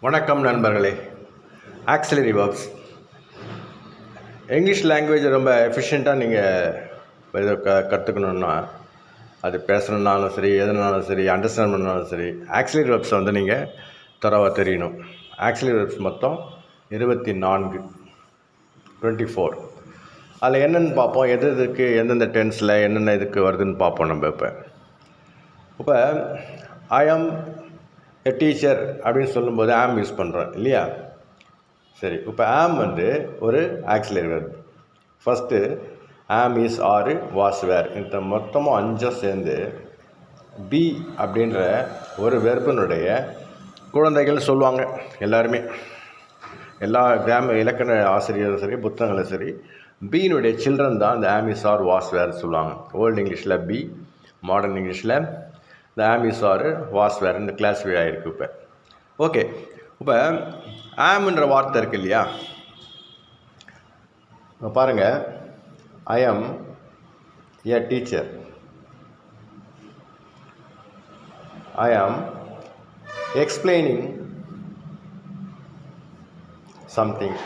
வணக்கம் நண்பர்களே. Auxiliary verbs English லாங்குவேஜை ரொம்ப எஃபிஷியண்ட்டாக நீங்கள் இதை கற்றுக்கணுன்னா, அது பேசணுன்னாலும் சரி, எதுனாலும் சரி, அண்டர்ஸ்டாண்ட் பண்ணாலும் சரி, ஆக்சிலரி வேர்ப்ஸை நீங்கள் தரவாக தெரியணும். ஆக்சிலரி வேர்ப்ஸ் மொத்தம் 24, அதில் என்னென்னு பார்ப்போம். எதுக்கு எந்தெந்த டென்ஸில் என்னென்ன இதுக்கு வருதுன்னு பார்ப்போம். நம்ம இப்போ ஐ ஆம் எ டீச்சர் அப்படின்னு சொல்லும்போது ஆம் யூஸ் பண்ணுறோம் இல்லையா? சரி, இப்போ ஆம் ஒரு ஆக்சிலரி வெர்ப். ஃபஸ்ட்டு ஆம், இஸ், ஆர், வாஸ், வேர் இந்த மொத்தமாக 5 சேர்ந்து பி அப்படின்ற ஒரு வெர்பினுடைய குழந்தைகள் சொல்லுவாங்க. எல்லாருமே, எல்லா இலக்கண ஆசிரியரும் சரி, புத்தகங்களும் சரி, பீனுடைய சில்ட்ரன் தான் இந்த ஆம், இஸ், ஆர், வாஸ், வேர் சொல்லுவாங்க. ஓல்டு இங்கிலீஷில் பி, மாடர்ன் இங்கிலீஷில் இந்த ஆம், இஸ், ஆர், வாஸ், வேர் இந்த கிளாஸிஃபை ஆகிருக்கு. இப்போ ஓகே, இப்போ ஆம்ன்ற வார்த்தை இருக்கு இல்லையா? பாருங்கள், ஐ ஆம் எ டீச்சர், ஐ ஆம் எக்ஸ்பிளைனிங் சம்திங்.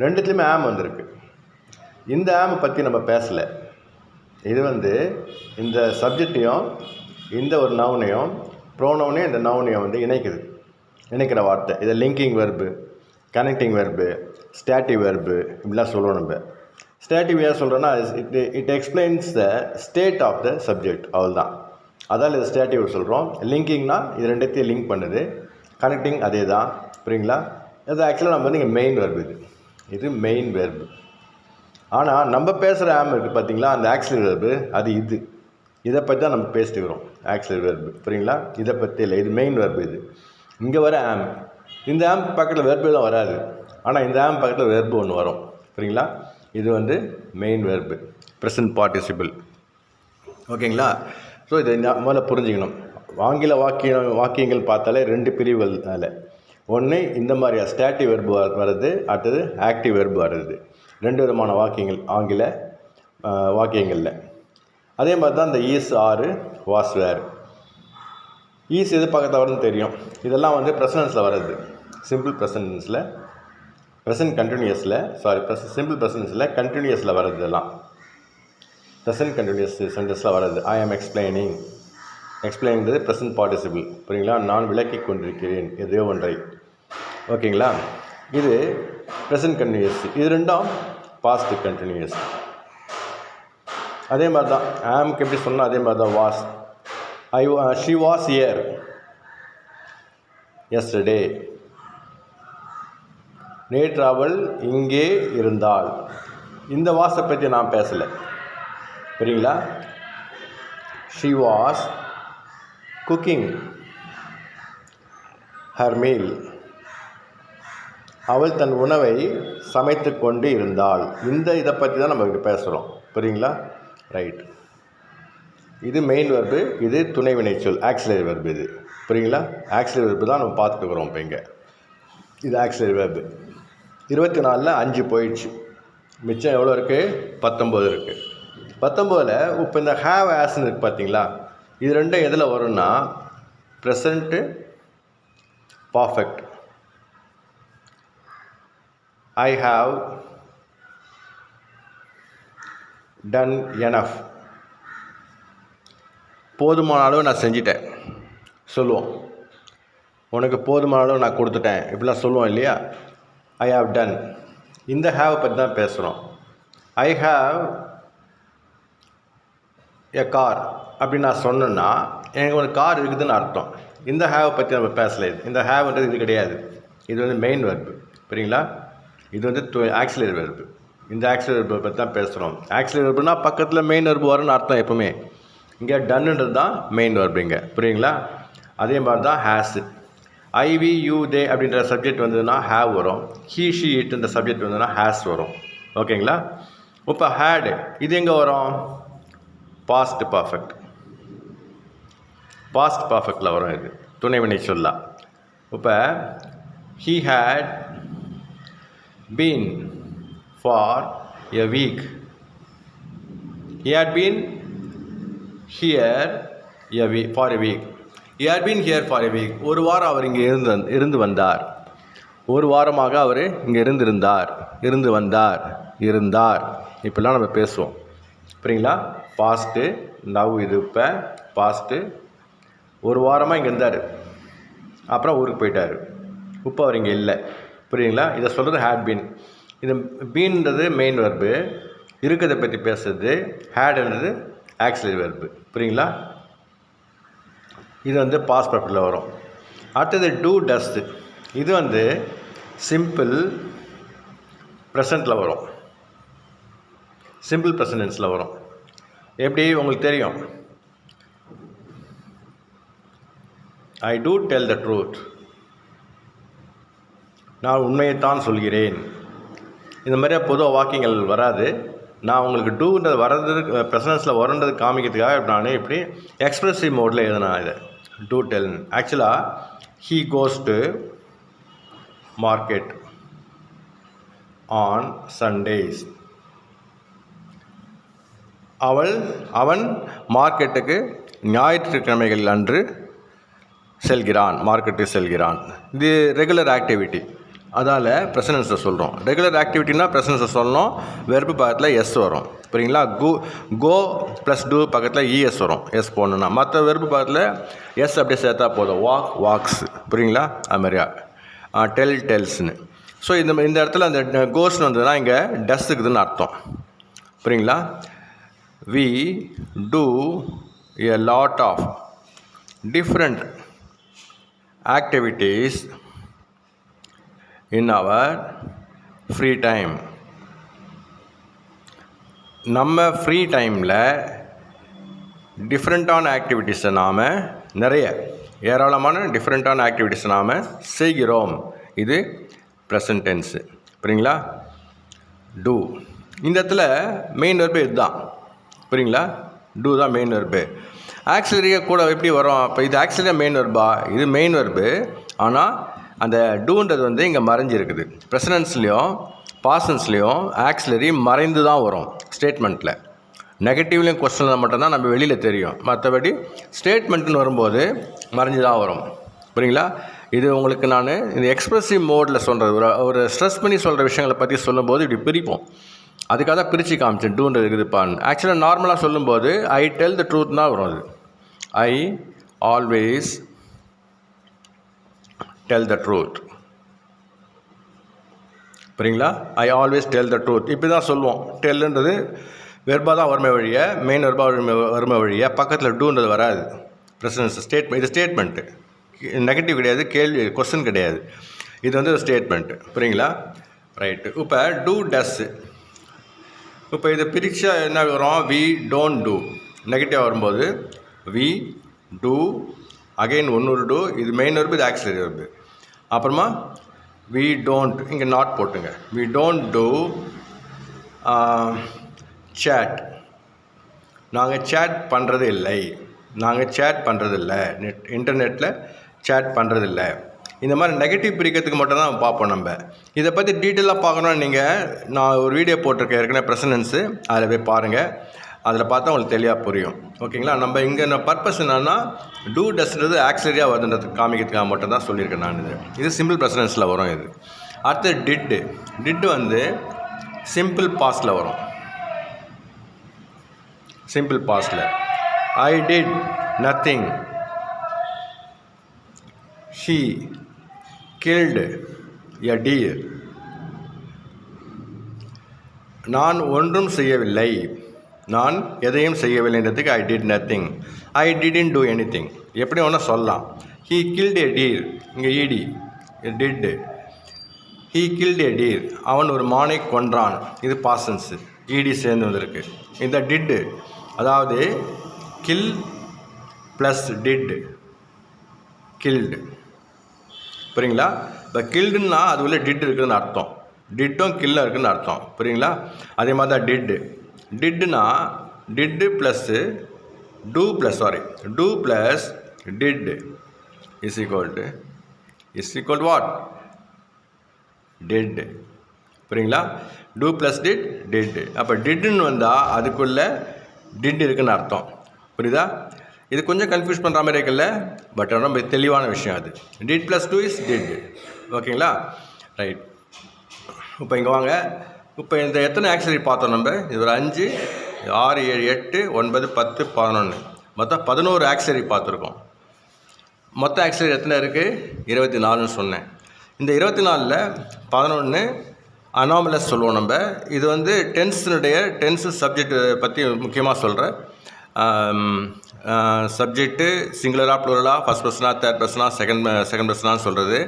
ரெண்டுத்துலேயுமே ஆம் வந்திருக்கு. இந்த ஆம் பற்றி நம்ம பேசலை. இது இந்த சப்ஜெக்டையும் இந்த ஒரு நவுனையும் ப்ரோனவுனையும் இந்த நவுனையும் இணைக்கிற வார்த்தை. இதை linking verb, connecting verb, stative verb இப்படிலாம் சொல்லுவோம். நம்ம ஸ்டாட்டிவ் ஏன் சொல்கிறோன்னா, it explains the state of the subject, அவ்வளோதான். அதால் இது ஸ்டாட்டிவ் சொல்கிறோம். லிங்கிங்னா இது ரெண்டுத்தையும் லிங்க் பண்ணுது. கனெக்டிங் அதே தான். புரியுங்களா? இது ஆக்சுவலாக நம்ம இங்கே மெயின் வெர்பு. இது மெயின் வெர்பு. ஆனால் நம்ம பேசுகிற ஆம் இருக்குது பார்த்தீங்களா, அந்த ஆக்சிலரி வெர்பு அது இதை பற்றி தான் நம்ம பேசிட்டு இருக்கிறோம். ஆக்சிலரி வெர்பு புரியுங்களா? இதை பற்றி இல்லை, இது மெயின் வெர்பு. இது இங்கே வர ஆம், இந்த ஆம் பக்கத்தில் வெர்பு தான் வராது. ஆனால் இந்த ஆம் பக்கத்தில் வெர்பு ஒன்று வரும். புரியுங்களா? இது மெயின் வெர்பு, ப்ரெசன்ட் பார்ட்டிசிபிள். ஓகேங்களா? ஸோ இதை முதல்ல புரிஞ்சுக்கணும். ஆங்கில வாக்கியங்கள் பார்த்தாலே 2 பிரிவுகள். அதில் ஒன்று இந்த மாதிரி ஸ்டாட்டிவ் வெர்பு வருது, அடுத்தது ஆக்டிவ் வெர்பு வருது. 2 விதமான வாக்கியங்கள் ஆங்கில வாக்கியங்களில். அதே மாதிரி தான் இந்த ஈஸ், ஆறு, வாஸ், வேர். ஈஸ் எது பக்கத்தில் வருதுன்னு தெரியும். இதெல்லாம் ப்ரெசன்டென்ஸில் வருது. சிம்பிள் ப்ரெசன்டென்ஸில், ப்ரெசன்ட் கண்டினியூஸில், சிம்பிள் ப்ரெசன்டென்ஸில் கண்டினியூஸில் வருது. இதெல்லாம் ப்ரெசன்ட் கண்டினியூஸ் சென்டென்ஸில் வருது. ஐ ஆம் எக்ஸ்பிளைனிங். எக்ஸ்பிளைன்றது present participle. புரியுங்களா? நான் விளக்கி கொண்டிருக்கிறேன் எதையோ ஒன்றை. ஓகேங்களா? இது ப்ரெசன்ட் கண்டினியூஸ். இது ரெண்டும் பாஸ்ட் கண்டினியூஸ். அதே மாதிரி தான் ஆம்க்கு எப்படி சொன்னால் அதே மாதிரி தான் was. She was here yesterday. நேற்று அவள் இங்கே இருந்தாள். இந்த வாஸை பற்றி நான் பேசலை. புரியுங்களா? She was cooking her meal. அவள் தன் உணவை சமைத்து கொண்டு இருந்தாள். இதை பற்றி தான் நம்ம பேசுகிறோம். புரியுங்களா? ரைட். இது மெயின் வெர்பு, இது துணை வினைச்சொல், ஆக்சிலரி வெர்பு. இது புரியுங்களா? ஆக்சிலரி வெர்பு தான் நம்ம பார்த்துக்கிறோம். இப்போ இங்கே இது ஆக்சிலரி வெர்பு. 24ல் 5 போயிடுச்சு. மிச்சம் எவ்வளோ இருக்குது? 19 இருக்குது. 19ல் இப்போ இந்த ஹேவ் ஆஸ்ன்னு இருக்குது பார்த்தீங்களா? இது ரெண்டும் எதில் வரும்னா present perfect. I have done enough. போதுமான அளவு நான் செஞ்சிட்டேன் சொல்லுவோம். உனக்கு போதுமான அளவு நான் கொடுத்துட்டேன் இப்படிலாம் சொல்லுவோம் இல்லையா? I have done. இந்த ஹேவ் பற்றி தான் பேசுகிறோம். ஐ ஹாவ் எ கார் அப்படின்னு நான் சொன்னேன்னா எனக்கு ஒரு கார் இருக்குதுன்னு அர்த்தம். இந்த ஹேவ் பற்றி நம்ம பேசலை. இந்த ஹேவ்ன்றது இது கிடையாது. இது மெயின் வெர்பு. புரியுங்களா? இது ஆக்சிலரி வெர்பு. இந்த ஆக்சிலரி வெர்பை பற்றி தான் பேசுகிறோம். ஆக்சிலரி வெர்புனா பக்கத்தில் மெயின் வெர்பு வரும்னு அர்த்தம் எப்பவுமே. இங்கே டன்னுன்றது தான் மெயின் வெர்பு இங்கே. புரியுங்களா? அதே மாதிரி தான் ஹேஸ். ஐ, வி, யூ, தே அப்படின்ற சப்ஜெக்ட் வந்ததுன்னா ஹேவ் வரும். ஹீ, ஷி, இட் இந்த சப்ஜெக்ட் வந்ததுன்னா ஹேஸ் வரும். ஓகேங்களா? இப்போ ஹேடு இது எங்கே வரும்? Past perfect. பாஸ்ட் பர்ஃபெக்டில் வரும். இது துணை வினை சொல்லலாம். இப்போ he had been for a week. He had been here for a week. he had been here for a week. ஒரு வாரம் அவர் இங்கே இருந்து வந்தார். ஒரு வாரமாக அவர் இங்கே இருந்து வந்தார். இப்படிலாம் நம்ம பேசுவோம். புரியுங்களா? பாஸ்ட்டு, நவ் இது இப்போ பாஸ்ட்டு. ஒரு வாரமாக இங்கே இருந்தார், அப்புறம் ஊருக்கு போயிட்டார். இப்போ அவர் இங்கே இல்லை. புரியுங்களா? இதை சொல்கிறது ஹேட் பீன். இது பீன்றது மெயின் வெர்பு, இருக்கிறத பற்றி பேசுறது. ஹேடுன்றது ஆக்சிலரி வெர்பு. புரியுங்களா? இது வந்து பாஸ்ட் பர்ஃபெக்டில் வரும். அடுத்தது டூ டஸ்ட். இது வந்து சிம்பிள் ப்ரெசண்ட்டில் வரும், சிம்பிள் ப்ரெசன்டென்ஸில் வரும். எப்படி உங்களுக்கு தெரியும்? ஐ டூ டெல் த ட்ரூத். நான் உண்மையைத்தான் சொல்கிறேன். இந்த மாதிரியா பொதுவாக வாக்கியங்கள் வராது. நான் உங்களுக்கு டூன்றது வர்றது ப்ரெசன்ஸில் வரன்றது காமிக்கிறதுக்காக நான் இப்படி எக்ஸ்ப்ரெசிவ் மோடில் எழுதினா இதை டூ டெல். ஆக்சுவலாக he goes to market on Sundays. அவன் மார்க்கெட்டுக்கு ஞாயிற்றுக்கிழமைகள் அன்று மார்க்கெட்டுக்கு செல்கிறான். இது ரெகுலர் ஆக்டிவிட்டி, அதால் ப்ரெசன்ஸை சொல்கிறோம். ரெகுலர் ஆக்டிவிட்டினா ப்ரெசன்ஸை சொல்லணும். வெர்பு பக்கத்தில் எஸ் வரும். புரியுங்களா? கோ ப்ளஸ் டூ பக்கத்தில் இஎஸ் வரும், எஸ் போடணுன்னா. மற்ற வெர்பு பக்கத்தில் எஸ் அப்படியே சேர்த்தா போதும். வாக்ஸ். புரியுங்களா? அது மாதிரியா டெல்ஸ்னு. ஸோ இந்த இடத்துல அந்த கோஸ்ன்னு வந்ததுன்னா இங்கே டஸ் இருக்குதுன்னு அர்த்தம். புரியுங்களா? we do a lot of different activities in our free time. நம்ம ஃப்ரீ டைமில் டிஃப்ரெண்ட்டான ஆக்டிவிட்டீஸை நாம் ஏராளமான டிஃப்ரெண்ட்டான ஆக்டிவிட்டீஸை நாம் செய்கிறோம். இது ப்ரெசன்ட் டென்ஸு. புரியுங்களா? டூ. இந்த இடத்துல மெயின் வெர்பு இதுதான். புரியுங்களா? டூ தான் மெயின் வெர்பு. ஆக்சிலரியாக கூட எப்படி வரும்? அப்போ இது ஆக்சிலரியாக மெயின் வெர்பா? இது மெயின் வெர்பு. ஆனால் அந்த டூன்றது வந்து இங்கே மறைஞ்சிருக்குது. ப்ரெசன்ஸ்லேயும் பாசன்ஸ்லேயும் ஆக்சிலரி மறைந்து தான் வரும் ஸ்டேட்மெண்ட்டில். நெகட்டிவ்லேயும் கொஸ்டினில் மட்டும்தான் நம்ம வெளியில் தெரியும். மற்றபடி ஸ்டேட்மெண்ட்டுன்னு வரும்போது மறைஞ்சு தான் வரும். புரியுங்களா? இது உங்களுக்கு நான் இந்த எக்ஸ்ப்ரெசிவ் மோடில் சொல்கிறது, ஒரு ஸ்ட்ரெஸ் பண்ணி சொல்கிற விஷயங்களை பற்றி சொல்லும்போது இப்படி பிரிப்போம். அதுக்காக தான் பிரித்து காமிச்சேன் டூன்றது இருக்குதுப்பான்னு. ஆக்சுவலாக நார்மலாக சொல்லும்போது ஐ டெல் த ட்ரூத் தான் வரும். அது I always tell the truth. புரியுங்களா? I always tell the truth இப்படி தான் சொல்லுவோம். டெல்லுன்றது வெர்பாக தான் வறுமை வழிய, மெயின் வெர்பாக வறுமை வழிய, பக்கத்தில் டூன்றது வராது. Presence statement. இது ஸ்டேட்மெண்ட்டு, நெகட்டிவ் கிடையாது, கேள்வி கொஸ்டின் கிடையாது. இது வந்து ஸ்டேட்மெண்ட்டு. புரியுங்களா? ரைட்டு. இப்போ டூ டஸ்ஸு. இப்போ இதை பிரிச்சா என்ன வரும்? We don't do. நெகட்டிவாக வரும்போது வி டூ, அகெயின் ஒன்று டூ. இது மெயின் வெர்பு, இது ஆக்சிலரி வெர்பு. அப்புறமா வி டோன்ட், இங்கே நாட் போட்டுங்க. We don't do chat. நாங்கள் சேட் பண்ணுறது இல்லை. இன்டர்நெட்டில் சேட் பண்ணுறதில்ல. இந்த மாதிரி நெகட்டிவ் பிரிக்கிறதுக்கு மட்டும் தான் பார்ப்போம். நம்ம இதை பற்றி டீட்டெயிலாக பார்க்கணுன்னு நான் ஒரு வீடியோ போட்டிருக்கேன் ஏற்கனவே, ப்ரெசன்டென்ஸு. அதில் போய் பாருங்கள். அதில் பார்த்தா உங்களுக்கு தெளிவாக புரியும். ஓகேங்களா? நம்ம இங்கே பர்பஸ் என்னென்னா டூ டஸ்ன்றது ஆக்சிலரியாக வருதுன்றதுக்கு காமிக்கிறதுக்காக மட்டும் தான் சொல்லியிருக்கேன் நான். இது சிம்பிள் ப்ரெசன்டென்ஸில் வரும். இது அடுத்து டிட்டு வந்து சிம்பிள் பாஸ்டில் வரும். சிம்பிள் பாஸ்டில் I did nothing, he killed a deer. நான் ஒன்றும் செய்யவில்லை, நான் எதையும் செய்யவில்லைன்றதுக்கு I did nothing. I didn't do anything எப்படி ஒன்றா சொல்லலாம். he killed a deer, இங்கே ED did. he killed a deer, அவன் ஒரு மானை கொன்றான். இது பாசன்ஸு, ஈடி சேர்ந்து வந்திருக்கு. இந்த டிட்டு அதாவது கில் ப்ளஸ் டிட், கில்டு. புரியுங்களா? இப்போ கில்டுன்னா அது உள்ள டிட் இருக்குதுன்னு அர்த்தம். டிட்டும் கில்லும் இருக்குதுன்னு அர்த்தம். புரியுங்களா? அதே மாதிரி தான் டிட்டுனா did plus do plus did is equal to what? Did. புரியுங்களா? Do plus did. அப்போ டிட்டுன்னு வந்தால் அதுக்குள்ளே டிட் இருக்குதுன்னு அர்த்தம். புரியுதா? இது கொஞ்சம் கன்ஃபியூஸ் பண்ணுற மாதிரி இருக்குல்ல, பட் ரொம்ப தெளிவான விஷயம் அது. Did + 2 is did. ஓகேங்களா, ரைட். இப்போ இங்கே வாங்க. இப்போ இந்த எத்தனை ஆக்சிலரி பார்த்தோம் நம்ம? இது ஒரு 5, 6, 7, 8, 9, 10, 11, மொத்தம் 11 ஆக்சிலரி பார்த்துருக்கோம். மொத்த ஆக்சிலரி எத்தனை இருக்குது? 24ன்னு சொன்னேன். இந்த 24ல் 11 அனாமலஸ் சொல்லுவோம் நம்ம. இது வந்து டென்ஸு சப்ஜெக்ட் பற்றி முக்கியமாக சொல்கிறேன். சப்ஜெக்ட்டு சிங்குலராக ப்ளூரலாக, ஃபஸ்ட் பர்சனாக, தேர்ட் பர்சனாக, செகண்ட் பர்சனாக சொல்கிறது.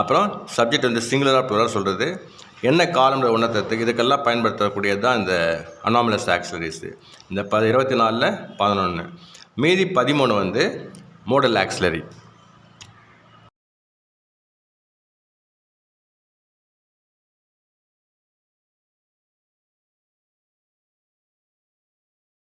அப்புறம் சப்ஜெக்ட் வந்து சிங்குலராக ப்ளூரலாக சொல்கிறது. என்ன காலம்ன்ற உணர்த்துறதுக்கு இதுக்கெல்லாம் பயன்படுத்தக்கூடியது தான் இந்த அனாமலஸ் ஆக்சிலரிஸு. இந்த 24ல் 11, மீதி 13 வந்து மோடல் ஆக்சிலரி.